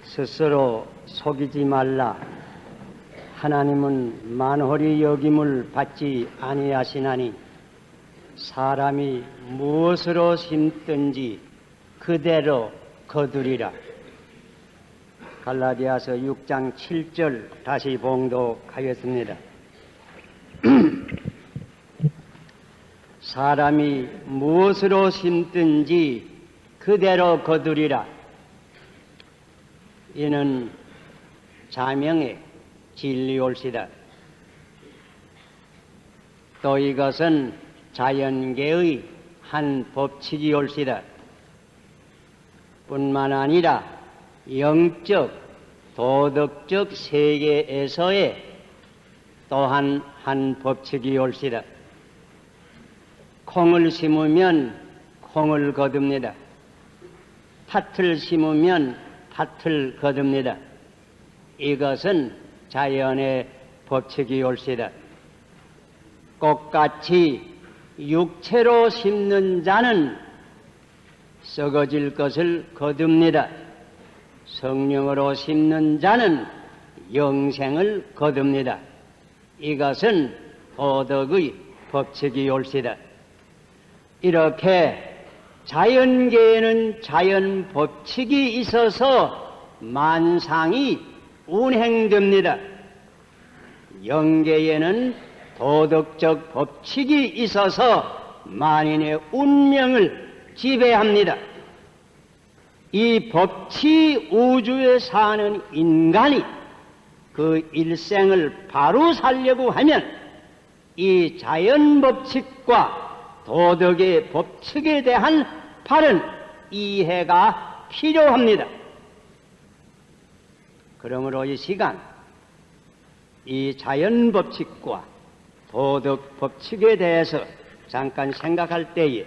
스스로 속이지 말라. 하나님은 만홀히 여김을 받지 아니하시나니 사람이 무엇으로 심든지 그대로 거두리라. 갈라디아서 6장 7절 다시 봉독하겠습니다. 사람이 무엇으로 심든지 그대로 거두리라. 이는 자명의 진리올시다. 또 이것은 자연계의 한 법칙이올시다. 뿐만 아니라 영적, 도덕적 세계에서의 또한 한 법칙이올시다. 콩을 심으면 콩을 거둡니다. 팥을 심으면 팥을 거둡니다. 이것은 자연의 법칙이올시다. 꽃같이 육체로 심는 자는 썩어질 것을 거둡니다. 성령으로 심는 자는 영생을 거둡니다. 이것은 도덕의 법칙이올시다. 이렇게 자연계에는 자연 법칙이 있어서 만상이 운행됩니다. 영계에는 도덕적 법칙이 있어서 만인의 운명을 지배합니다. 이 법치 우주에 사는 인간이 그 일생을 바로 살려고 하면 이 자연 법칙과 도덕의 법칙에 대한 바른 이해가 필요합니다. 그러므로 이 시간 이 자연 법칙과 도덕 법칙에 대해서 잠깐 생각할 때에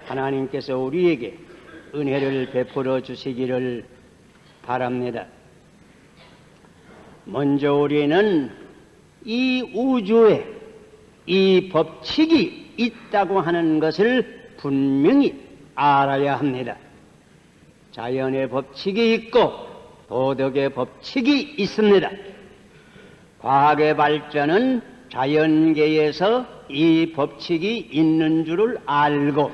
하나님께서 우리에게 은혜를 베풀어 주시기를 바랍니다. 먼저 우리는 이 우주에 이 법칙이 있다고 하는 것을 분명히 알아야 합니다. 자연의 법칙이 있고 도덕의 법칙이 있습니다. 과학의 발전은 자연계에서 이 법칙이 있는 줄을 알고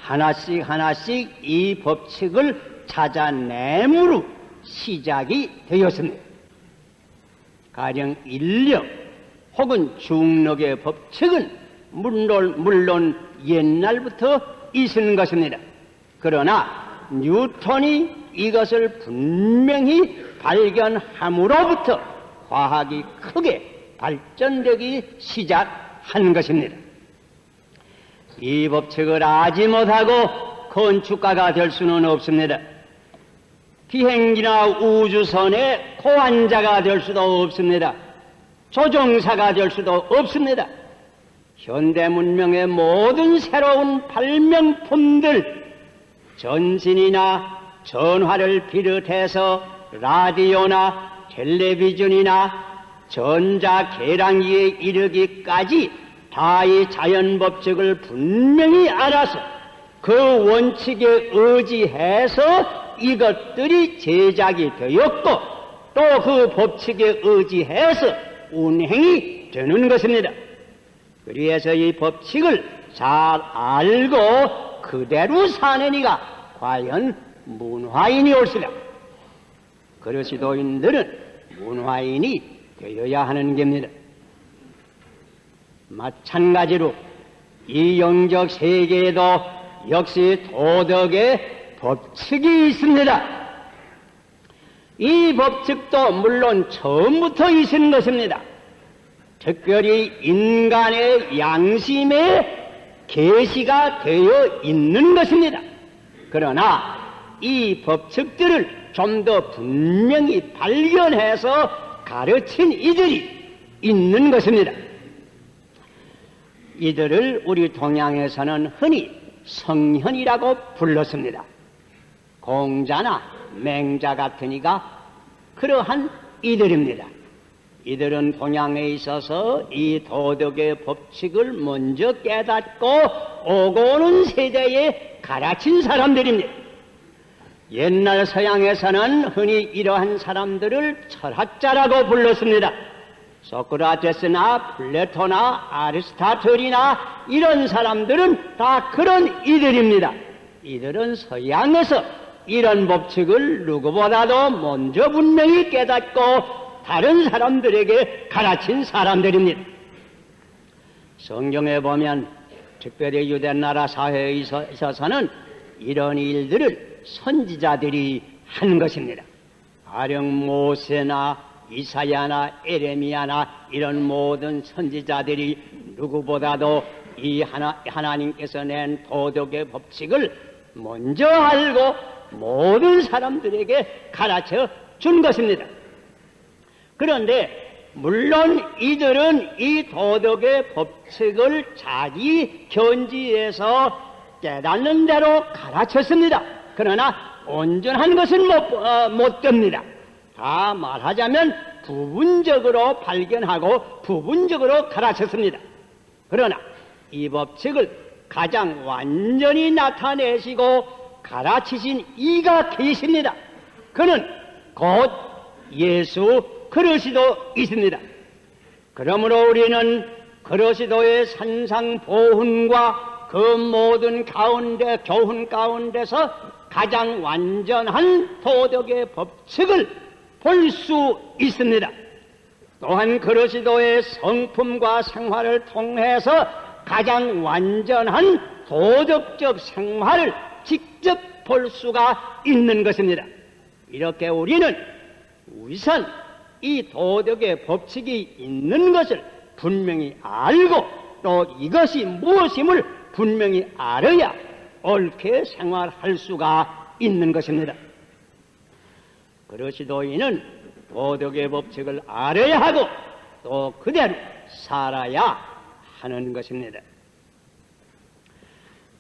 하나씩 하나씩 이 법칙을 찾아내므로 시작이 되었습니다. 가령 인력 혹은 중력의 법칙은 물론 옛날부터 있는 것입니다. 그러나 뉴턴이 이것을 분명히 발견함으로부터 과학이 크게 발전되기 시작한 것입니다. 이 법칙을 알지 못하고 건축가가 될 수는 없습니다. 비행기나 우주선의 고환자가 될 수도 없습니다. 조종사가 될 수도 없습니다. 현대 문명의 모든 새로운 발명품들, 전신이나 전화를 비롯해서 라디오나 텔레비전이나 전자계량기에 이르기까지 다 이 자연법칙을 분명히 알아서 그 원칙에 의지해서 이것들이 제작이 되었고 또 그 법칙에 의지해서 운행이 되는 것입니다. 그래서 이 법칙을 잘 알고 그대로 사는 이가 과연 문화인이 올시라. 그리스도인들은 문화인이 되어야 하는 겁니다. 마찬가지로 이 영적 세계에도 역시 도덕의 법칙이 있습니다. 이 법칙도 물론 처음부터 있는 것입니다. 특별히 인간의 양심에 계시가 되어 있는 것입니다. 그러나 이 법칙들을 좀 더 분명히 발견해서 가르친 이들이 있는 것입니다. 이들을 우리 동양에서는 흔히 성현이라고 불렀습니다. 공자나 맹자 같은 이가 그러한 이들입니다. 이들은 동양에 있어서 이 도덕의 법칙을 먼저 깨닫고 오고 오는 세대에 가르친 사람들입니다. 옛날 서양에서는 흔히 이러한 사람들을 철학자라고 불렀습니다. 소크라테스나 플라톤나 아리스토텔이나 이런 사람들은 다 그런 이들입니다. 이들은 서양에서 이런 법칙을 누구보다도 먼저 분명히 깨닫고 다른 사람들에게 가르친 사람들입니다. 성경에 보면 특별히 유대나라 사회에 있어서는 이런 일들을 선지자들이 한 것입니다. 가령 모세나 이사야나 에레미야나 이런 모든 선지자들이 누구보다도 이 하나님께서 낸 도덕의 법칙을 먼저 알고 모든 사람들에게 가르쳐 준 것입니다. 그런데 물론 이들은 이 도덕의 법칙을 자기 견지에서 깨닫는 대로 가르쳤습니다. 그러나 온전한 것은 못 됩니다. 다 말하자면 부분적으로 발견하고 부분적으로 가르쳤습니다. 그러나 이 법칙을 가장 완전히 나타내시고 가르치신 이가 계십니다. 그는 곧 예수 그리스도이십니다. 그러므로 우리는 그리스도의 산상보훈과 그 모든 교훈 가운데서 가장 완전한 도덕의 법칙을 볼 수 있습니다. 또한 그리스도의 성품과 생활을 통해서 가장 완전한 도덕적 생활을 직접 볼 수가 있는 것입니다. 이렇게 우리는 우선 이 도덕의 법칙이 있는 것을 분명히 알고 또 이것이 무엇임을 분명히 알아야 옳게 생활할 수가 있는 것입니다. 그리스도인은 도덕의 법칙을 알아야 하고 또 그대로 살아야 하는 것입니다.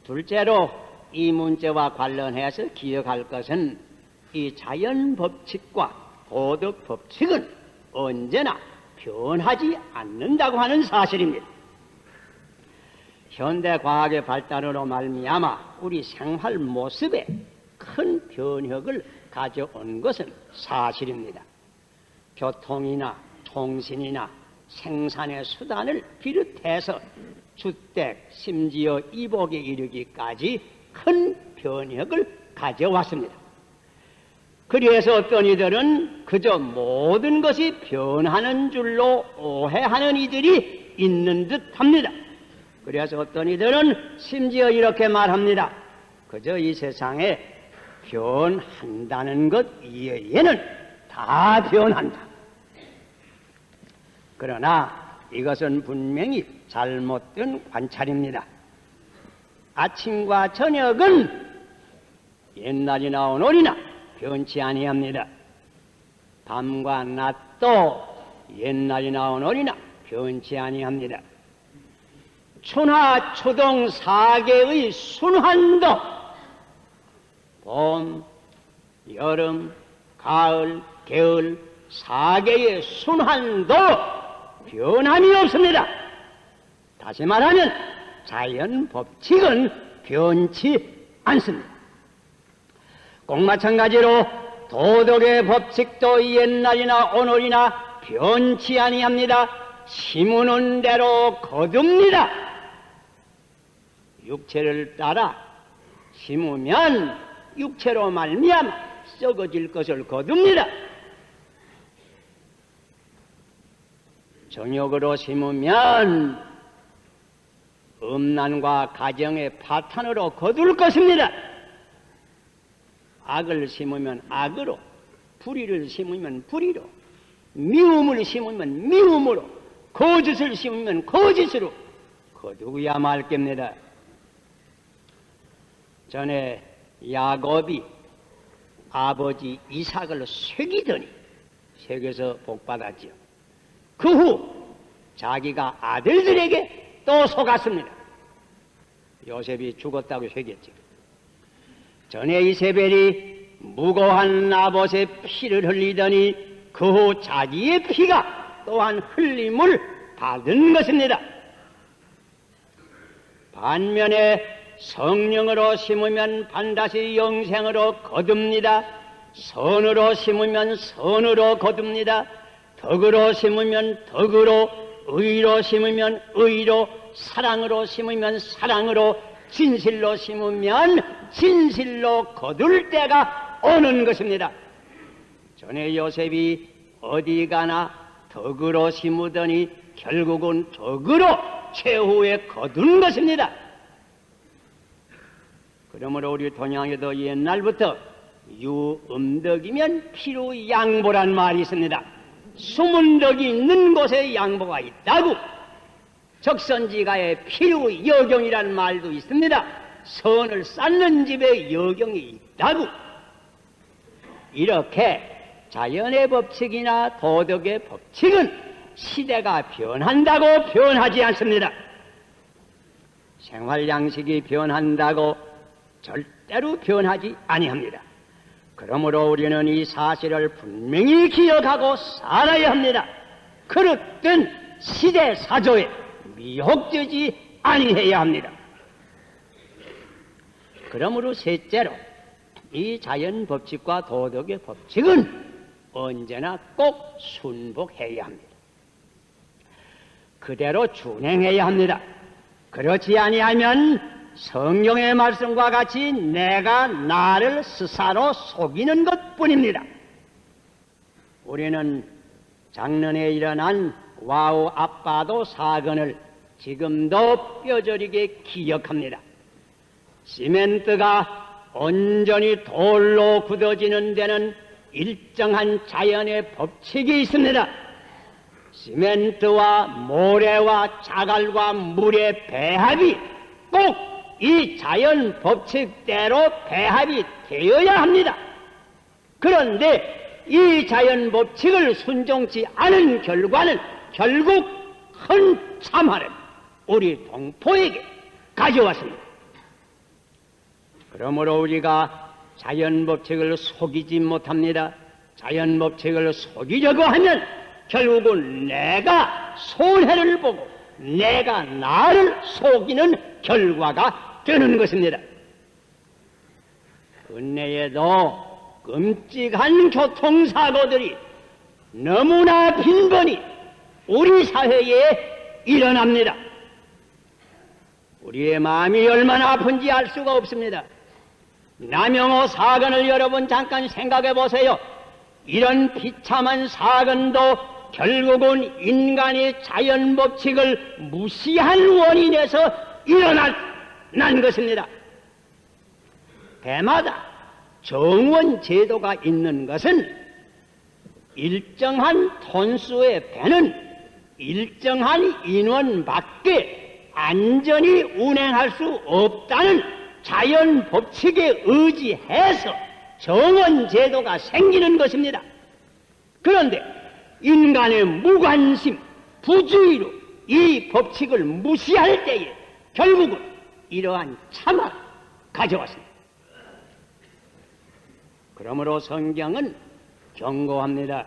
둘째로 이 문제와 관련해서 기억할 것은 이 자연 법칙과 도덕 법칙은 언제나 변하지 않는다고 하는 사실입니다. 현대 과학의 발달으로 말미암아 우리 생활 모습에 큰 변혁을 가져온 것은 사실입니다. 교통이나 통신이나 생산의 수단을 비롯해서 주택 심지어 이복에 이르기까지 큰 변혁을 가져왔습니다. 그래서 어떤 이들은 그저 모든 것이 변하는 줄로 오해하는 이들이 있는 듯합니다. 그래서 어떤 이들은 심지어 이렇게 말합니다. 그저 이 세상에 변한다는 것 이외에는 다 변한다. 그러나 이것은 분명히 잘못된 관찰입니다. 아침과 저녁은 옛날이나 오늘이나 변치 아니합니다. 밤과 낮도 옛날이나 오늘이나 변치 아니합니다.春하 초동 4계의 순환도 봄, 여름, 가을, 겨울 4계의 순환도 변함이 없습니다. 다시 말하면 자연 법칙은 변치 않습니다. 꼭 마찬가지로 도덕의 법칙도 옛날이나 오늘이나 변치 아니합니다. 심으는 대로 거둡니다. 육체를 따라 심으면 육체로 말미암아 썩어질 것을 거둡니다. 정욕으로 심으면 음란과 가정의 파탄으로 거둘 것입니다. 악을 심으면 악으로, 불의를 심으면 불의로, 미움을 심으면 미움으로, 거짓을 심으면 거짓으로 거두어야 말 겁니다. 전에 야곱이 아버지 이삭을 속이더니 속여서 복받았지요. 그 후 자기가 아들들에게 또 속았습니다. 요셉이 죽었다고 속였죠. 전에 이세벨이 무고한 나봇의 피를 흘리더니 그 후 자기의 피가 또한 흘림을 받은 것입니다. 반면에 성령으로 심으면 반드시 영생으로 거둡니다. 선으로 심으면 선으로 거둡니다. 덕으로 심으면 덕으로, 의로 심으면 의로, 사랑으로 심으면 사랑으로, 진실로 심으면 진실로 거둘 때가 오는 것입니다. 전에 요셉이 어디 가나 덕으로 심으더니 결국은 덕으로 최후에 거둔 것입니다. 그러므로 우리 동양에도 옛날부터 유음덕이면 피로 양보란 말이 있습니다. 숨은 덕이 있는 곳에 양보가 있다고. 적선지가에 피로 여경이란 말도 있습니다. 선을 쌓는 집에 여경이 있다고. 이렇게 자연의 법칙이나 도덕의 법칙은 시대가 변한다고 변하지 않습니다. 생활 양식이 변한다고 절대로 변하지 아니합니다. 그러므로 우리는 이 사실을 분명히 기억하고 살아야 합니다. 그릇된 시대 사조에 미혹되지 아니해야 합니다. 그러므로 셋째로 이 자연 법칙과 도덕의 법칙은 언제나 꼭 순복해야 합니다. 그대로 준행해야 합니다. 그렇지 아니하면 성경의 말씀과 같이 내가 나를 스스로 속이는 것뿐입니다. 우리는 작년에 일어난 와우 아빠도 사건을 지금도 뼈저리게 기억합니다. 시멘트가 온전히 돌로 굳어지는 데는 일정한 자연의 법칙이 있습니다. 시멘트와 모래와 자갈과 물의 배합이 꼭 이 자연 법칙대로 배합이 되어야 합니다. 그런데 이 자연 법칙을 순종치 않은 결과는 결국 큰 참화를 우리 동포에게 가져왔습니다. 그러므로 우리가 자연 법칙을 속이지 못합니다. 자연 법칙을 속이려고 하면 결국은 내가 손해를 보고 내가 나를 속이는 결과가 되는 것입니다. 근래에도 끔찍한 교통사고들이 너무나 빈번히 우리 사회에 일어납니다. 우리의 마음이 얼마나 아픈지 알 수가 없습니다. 남영호 사건을 여러분 잠깐 생각해 보세요. 이런 비참한 사건도 결국은 인간의 자연 법칙을 무시한 원인에서 일어난 것입니다. 배마다 정원 제도가 있는 것은 일정한 톤수의 배는 일정한 인원밖에 안전히 운행할 수 없다는 자연 법칙에 의지해서 정원 제도가 생기는 것입니다. 그런데 인간의 무관심, 부주의로 이 법칙을 무시할 때에 결국은 이러한 참화를 가져왔습니다. 그러므로 성경은 경고합니다.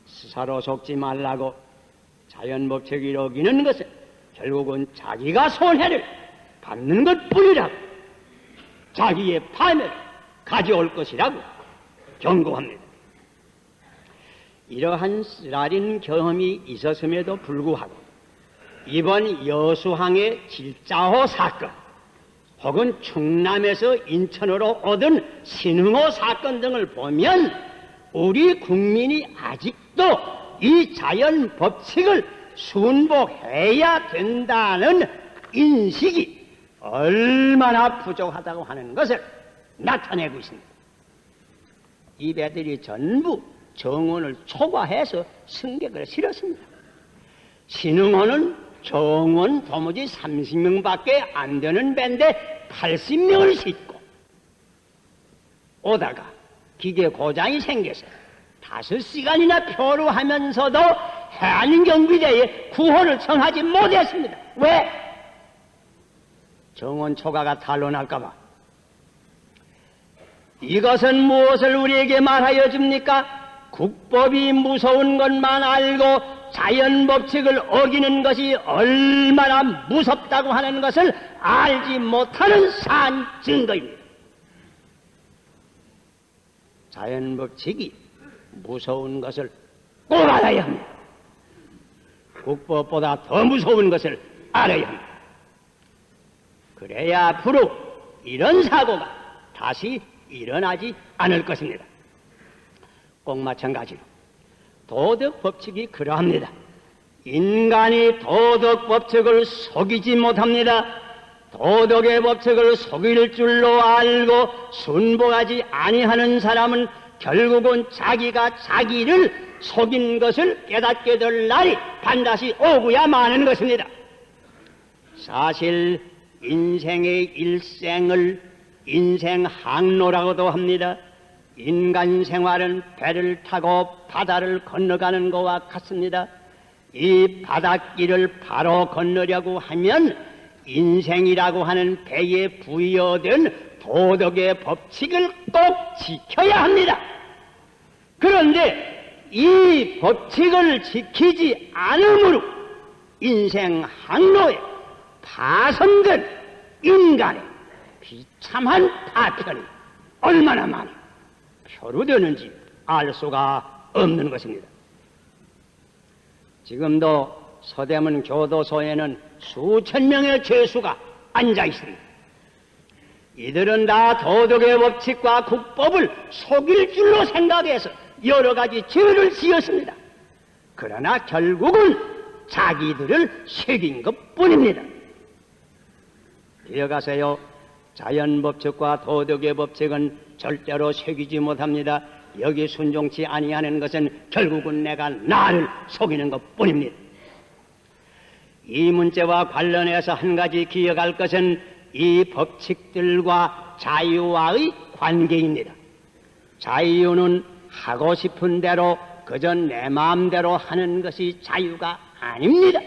스스로 속지 말라고. 자연 법칙을 어기는 것은 결국은 자기가 손해를 받는 것뿐이라고, 자기의 파멸을 가져올 것이라고 경고합니다. 이러한 쓰라린 경험이 있었음에도 불구하고 이번 여수항의 질자호 사건 혹은 충남에서 인천으로 오던 신흥호 사건 등을 보면 우리 국민이 아직도 이 자연 법칙을 순복해야 된다는 인식이 얼마나 부족하다고 하는 것을 나타내고 있습니다. 이 배들이 전부 정원을 초과해서 승객을 실었습니다. 신흥호는 정원 도무지 30명밖에 안 되는 배인데 80명을 싣고 오다가 기계 고장이 생겨서 5시간이나 표류하면서도 해안경비대에 구호를 청하지 못했습니다. 왜? 정원 초과가 탄로날까봐. 이것은 무엇을 우리에게 말하여 줍니까? 국법이 무서운 것만 알고 자연 법칙을 어기는 것이 얼마나 무섭다고 하는 것을 알지 못하는 산 증거입니다. 자연 법칙이 무서운 것을 꼭 알아야 합니다. 국법보다 더 무서운 것을 알아야 합니다. 그래야 앞으로 이런 사고가 다시 일어나지 않을 것입니다. 꼭 마찬가지로 도덕 법칙이 그러합니다. 인간이 도덕 법칙을 속이지 못합니다. 도덕의 법칙을 속일 줄로 알고 순복하지 아니하는 사람은 결국은 자기가 자기를 속인 것을 깨닫게 될 날이 반드시 오고야 마는 것입니다. 사실 인생의 일생을 인생 항로라고도 합니다. 인간 생활은 배를 타고 바다를 건너가는 것과 같습니다. 이 바닷길을 바로 건너려고 하면 인생이라고 하는 배에 부여된 도덕의 법칙을 꼭 지켜야 합니다. 그런데 이 법칙을 지키지 않으므로 인생 항로에 파손된 인간의 비참한 파편이 얼마나 많이 표류되는지 알 수가 없는 것입니다. 지금도 서대문 교도소에는 수천 명의 죄수가 앉아 있습니다. 이들은 다 도덕의 법칙과 국법을 속일 줄로 생각해서 여러 가지 죄를 지었습니다. 그러나 결국은 자기들을 속인 것뿐입니다. 기억하세요. 자연법칙과 도덕의 법칙은 절대로 속이지 못합니다. 여기 순종치 아니하는 것은 결국은 내가 나를 속이는 것뿐입니다. 이 문제와 관련해서 한 가지 기억할 것은 이 법칙들과 자유와의 관계입니다. 자유는 하고 싶은 대로 그저 내 마음대로 하는 것이 자유가 아닙니다.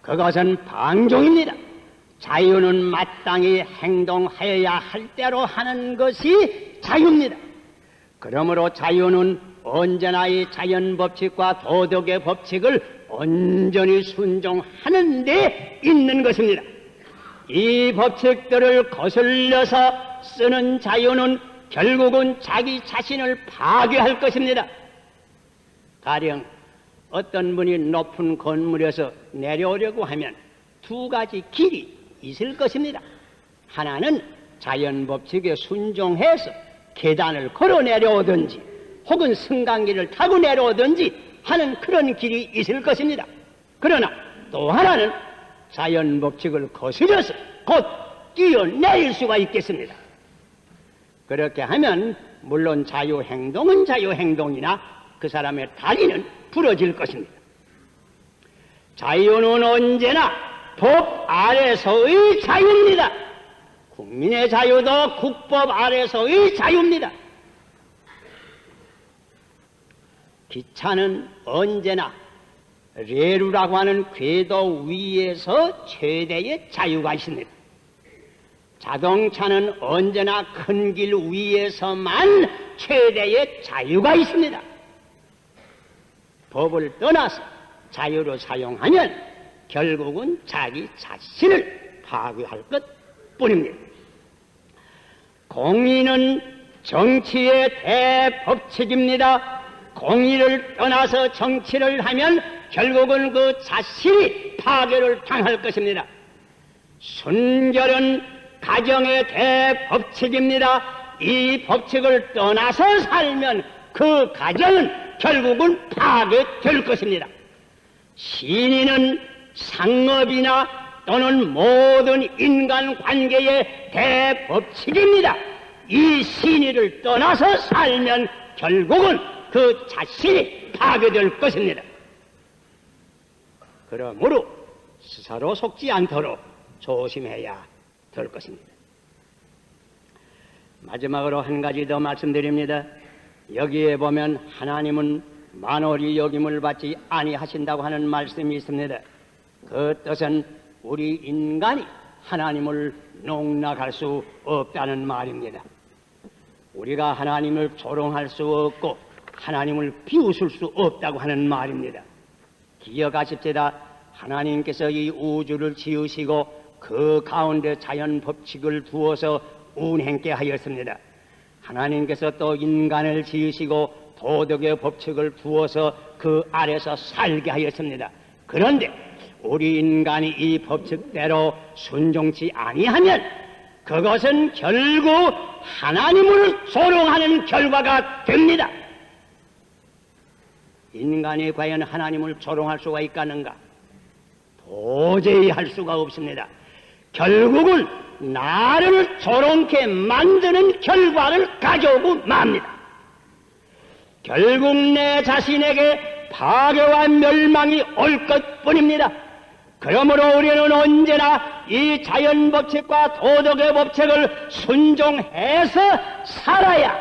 그것은 방종입니다. 자유는 마땅히 행동하여야 할 대로 하는 것이 자유입니다. 그러므로 자유는 언제나 이 자연법칙과 도덕의 법칙을 온전히 순종하는 데 있는 것입니다. 이 법칙들을 거슬려서 쓰는 자유는 결국은 자기 자신을 파괴할 것입니다. 가령 어떤 분이 높은 건물에서 내려오려고 하면 두 가지 길이 있을 것입니다. 하나는 자연법칙에 순종해서 계단을 걸어 내려오든지 혹은 승강기를 타고 내려오든지 하는 그런 길이 있을 것입니다. 그러나 또 하나는 자연법칙을 거스려서 곧 뛰어내릴 수가 있겠습니다. 그렇게 하면 물론 자유행동은 자유행동이나 그 사람의 다리는 부러질 것입니다. 자유는 언제나 법 아래서의 자유입니다. 국민의 자유도 국법 아래서의 자유입니다. 기차는 언제나 레루라고 하는 궤도 위에서 최대의 자유가 있습니다. 자동차는 언제나 큰 길 위에서만 최대의 자유가 있습니다. 법을 떠나서 자유를 사용하면 결국은 자기 자신을 파괴할 것뿐입니다. 공의는 정치의 대법칙입니다. 공의를 떠나서 정치를 하면 결국은 그 자신이 파괴를 당할 것입니다. 순결은 가정의 대법칙입니다. 이 법칙을 떠나서 살면 그 가정은 결국은 파괴될 것입니다. 신의는 상업이나 또는 모든 인간관계의 대법칙입니다. 이 신의를 떠나서 살면 결국은 그 자신이 파괴될 것입니다. 그러므로 스스로 속지 않도록 조심해야 될 것입니다. 마지막으로 한 가지 더 말씀드립니다. 여기에 보면 하나님은 만홀히 여김을 받지 아니하신다고 하는 말씀이 있습니다. 그 뜻은 우리 인간이 하나님을 농락할 수 없다는 말입니다. 우리가 하나님을 조롱할 수 없고 하나님을 비웃을 수 없다고 하는 말입니다. 기억하십시다. 하나님께서 이 우주를 지으시고 그 가운데 자연 법칙을 두어서 운행케 하였습니다. 하나님께서 또 인간을 지으시고 도덕의 법칙을 두어서 그 아래서 살게 하였습니다. 그런데 우리 인간이 이 법칙대로 순종치 아니하면 그것은 결국 하나님을 조롱하는 결과가 됩니다. 인간이 과연 하나님을 조롱할 수가 있겠는가? 도저히 할 수가 없습니다. 결국은 나를 조롱케 만드는 결과를 가져오고 맙니다. 결국 내 자신에게 파괴와 멸망이 올 것뿐입니다. 그러므로 우리는 언제나 이 자연 법칙과 도덕의 법칙을 순종해서 살아야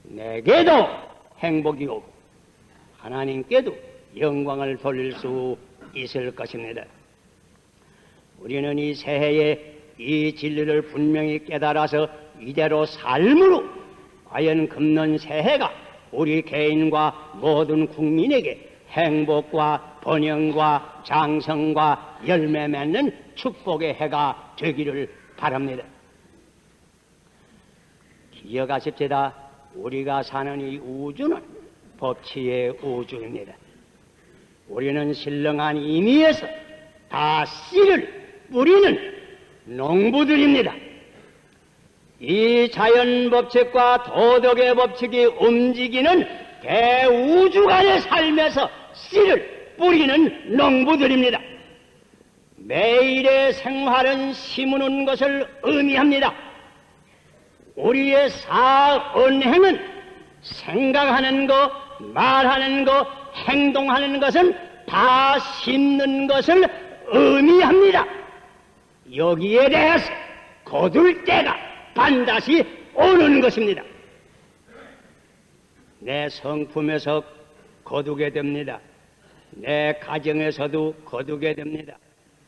내게도 행복이 오고 하나님께도 영광을 돌릴 수 있을 것입니다. 우리는 이 새해에 이 진리를 분명히 깨달아서 이대로 삶으로 과연 금년 새해가 우리 개인과 모든 국민에게 행복과 번영과 장성과 열매 맺는 축복의 해가 되기를 바랍니다. 기억하십시다. 우리가 사는 이 우주는 법치의 우주입니다. 우리는 신령한 임의에서 다 씨를 뿌리는 농부들입니다. 이 자연 법칙과 도덕의 법칙이 움직이는 대우주간의 삶에서 씨를 뿌리는 농부들입니다. 매일의 생활은 심으는 것을 의미합니다. 우리의 사언행은 생각하는 것, 말하는 것, 행동하는 것은 다 심는 것을 의미합니다. 여기에 대해서 거둘 때가 반드시 오는 것입니다. 내 성품에서 거두게 됩니다. 내 가정에서도 거두게 됩니다.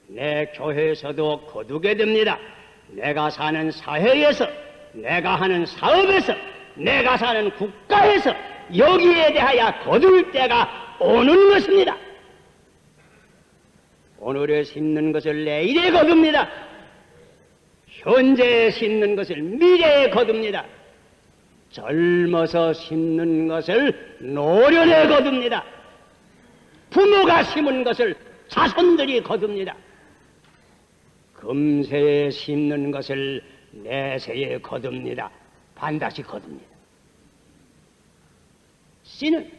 내 교회에서도 거두게 됩니다. 내가 사는 사회에서, 내가 하는 사업에서, 내가 사는 국가에서 여기에 대하여 거둘 때가 오는 것입니다. 오늘에 심는 것을 내일에 거둡니다. 현재에 심는 것을 미래에 거둡니다. 젊어서 심는 것을 노련에 거둡니다. 부모가 심은 것을 자손들이 거둡니다. 금세에 심는 것을 내세에 거둡니다. 반드시 거둡니다. 씨는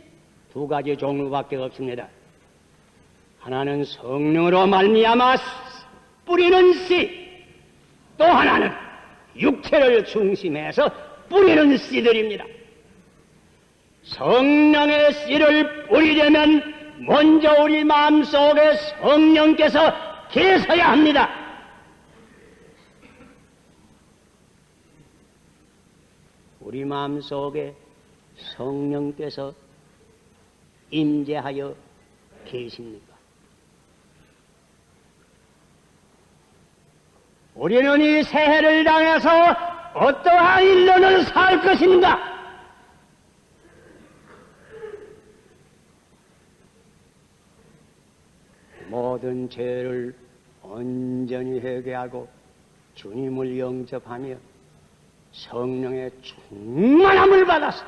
두 가지 종류밖에 없습니다. 하나는 성령으로 말미암아 뿌리는 씨, 또 하나는 육체를 중심해서 뿌리는 씨들입니다. 성령의 씨를 뿌리려면 먼저 우리 마음속에 성령께서 계셔야 합니다. 우리 마음속에 성령께서 임재하여 계십니까? 우리는 이 새해를 당해서 어떠한 일로는 살 것인가? 모든 죄를 온전히 회개하고 주님을 영접하며 성령의 충만함을 받아서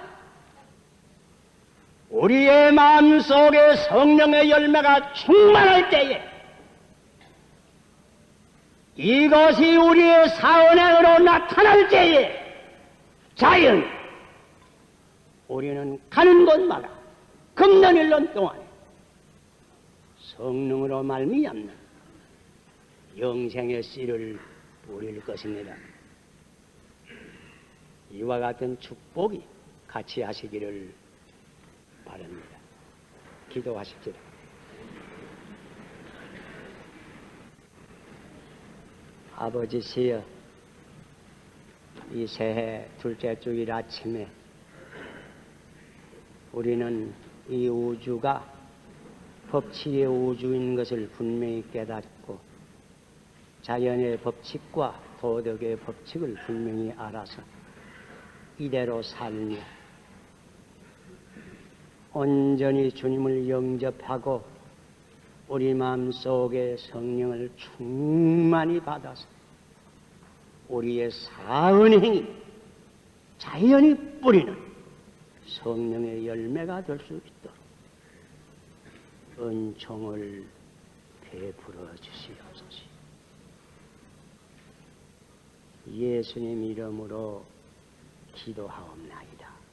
우리의 마음속에 성령의 열매가 충만할 때에 이것이 우리의 사언행으로 나타날 때에 자연 우리는 가는 곳마다 금년 1년 동안에 성령으로 말미암는 영생의 씨를 뿌릴 것입니다. 이와 같은 축복이 같이 하시기를 바랍니다. 기도하십시오. 아버지시여, 이 새해 둘째 주일 아침에 우리는 이 우주가 법칙의 우주인 것을 분명히 깨닫고 자연의 법칙과 도덕의 법칙을 분명히 알아서 이대로 살며 온전히 주님을 영접하고 우리 마음속에 성령을 충만히 받아서 우리의 사은 행위 자연히 뿌리는 성령의 열매가 될 수 있도록 은총을 베풀어 주시옵소서. 예수님 이름으로 기도하옵나이다.